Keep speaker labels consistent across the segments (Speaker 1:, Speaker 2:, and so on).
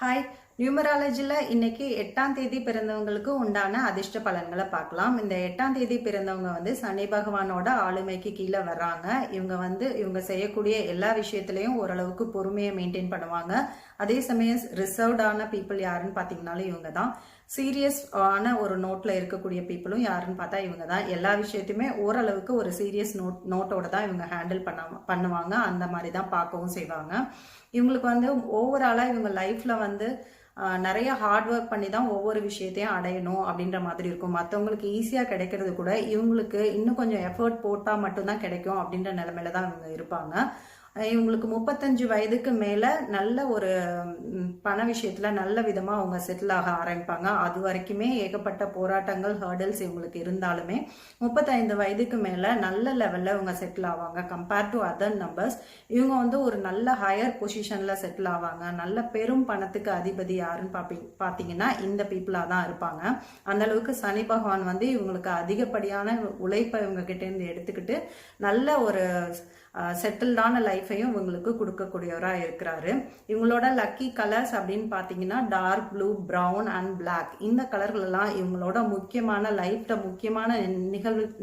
Speaker 1: Hi, நியூமராலஜில இன்னைக்கு 8ஆம் தேதி பிறந்தவங்களுக்கு உண்டான அதிர்ஷ்ட பலன்களை பார்க்கலாம். இந்த 8ஆம் தேதி பிறந்தவங்க வந்து சனி பகவானோட ஆளுமைக்கு கீழே வர்றாங்க. இவங்க செய்யக்கூடிய எல்லா விஷயத்திலையும் ஓரளவுக்கு பொறுமையை மெயின்டைன் பண்ணுவாங்க. அதே சமயம் ரிசர்வ்டான பீப்புள் யாருன்னு பார்த்தீங்கன்னாலும் இவங்க தான். சீரியஸ் ஆன ஒரு நோட்ல இருக்கக்கூடிய பீப்புளும் யாருன்னு பார்த்தா இவங்க தான். எல்லா விஷயத்தையுமே ஓரளவுக்கு ஒரு சீரியஸ் நோட்டோட தான் இவங்க ஹேண்டில் பண்ணுவாங்க. அந்த மாதிரி தான் பார்க்கவும் செய்வாங்க. இவங்களுக்கு வந்து ஓவராலா இவங்க லைஃப்ல வந்து நிறைய ஹார்ட் ஒர்க் பண்ணி தான் ஒவ்வொரு விஷயத்தையும் அடையணும் அப்படின்ற மாதிரி இருக்கும். மற்றவங்களுக்கு ஈஸியாக கிடைக்கிறது கூட இவங்களுக்கு இன்னும் கொஞ்சம் எஃபர்ட் போட்டால் மட்டும்தான் கிடைக்கும் அப்படின்ற நிலைமையில தான் இவங்க இருப்பாங்க. இவங்களுக்கு 35 வயதுக்கு மேல நல்ல ஒரு பண விஷயத்துல நல்ல விதமா அவங்க செட்டில் ஆக ஆரம்பிப்பாங்க. அது வரைக்குமே ஏகப்பட்ட போராட்டங்கள் ஹர்டல்ஸ் இவங்களுக்கு இருந்தாலுமே 35 வயதுக்கு மேல நல்ல லெவல்ல இவங்க செட்டில் ஆவாங்க. கம்பேர்ட் டு அதர் நம்பர்ஸ் இவங்க வந்து ஒரு நல்ல ஹையர் பொசிஷன்ல செட்டில் ஆவாங்க. நல்ல பெரும் பணத்துக்கு அதிபதி யாருன்னு பாத்தீங்கன்னா இந்த பீப்புளா தான் இருப்பாங்க. அந்த அளவுக்கு சனி பகவான் வந்து இவங்களுக்கு அதிகப்படியான உழைப்பை இவங்க கிட்ட இருந்து எடுத்துக்கிட்டு நல்ல ஒரு செட்டில்டான லைஃபையும் இவங்களுக்கு கொடுக்கக்கூடியவராக இருக்கிறாரு. இவங்களோட லக்கி கலர்ஸ் அப்படின்னு பார்த்தீங்கன்னா dark blue, brown and black. இந்த கலர்கள் எல்லாம் இவங்களோட முக்கியமான லைஃப்ல முக்கியமான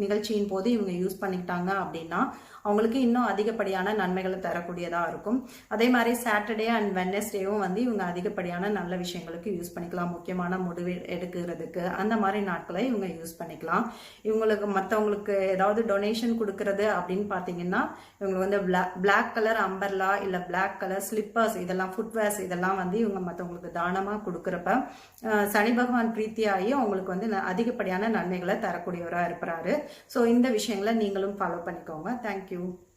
Speaker 1: நிகழ்ச்சியின் போது இவங்க யூஸ் பண்ணிக்கிட்டாங்க அப்படின்னா அவங்களுக்கு இன்னும் அதிகப்படியான நன்மைகளை தரக்கூடியதா இருக்கும். அதே மாதிரி சாட்டர்டே அண்ட் வெட்னஸ்டேவும் வந்து இவங்க அதிகப்படியான நல்ல விஷயங்களுக்கு யூஸ் பண்ணிக்கலாம். முக்கியமான முடிவு எடுக்கிறதுக்கு அந்த மாதிரி நாட்களை இவங்க யூஸ் பண்ணிக்கலாம். இவங்களுக்கு மற்றவங்களுக்கு ஏதாவது டொனேஷன் கொடுக்கறது அப்படின்னு பார்த்தீங்கன்னா இவங்க வந்து பிளாக் கலர் அம்பர்லா இல்ல பிளாக் கலர் ஸ்லிப்பர்ஸ் இதெல்லாம் ஃபுட்வேர்ஸ் இதெல்லாம் வந்து இவங்க மற்றவங்களுக்கு தானமா கொடுக்கறப்ப சனி பகவான் பிரீத்தியாகி அவங்களுக்கு வந்து அதிகப்படியான நன்மைகளை தரக்கூடியவராக இருக்கிறாரு. ஸோ இந்த விஷயங்களை நீங்களும் ஃபாலோ பண்ணிக்கோங்க. தேங்க்யூ.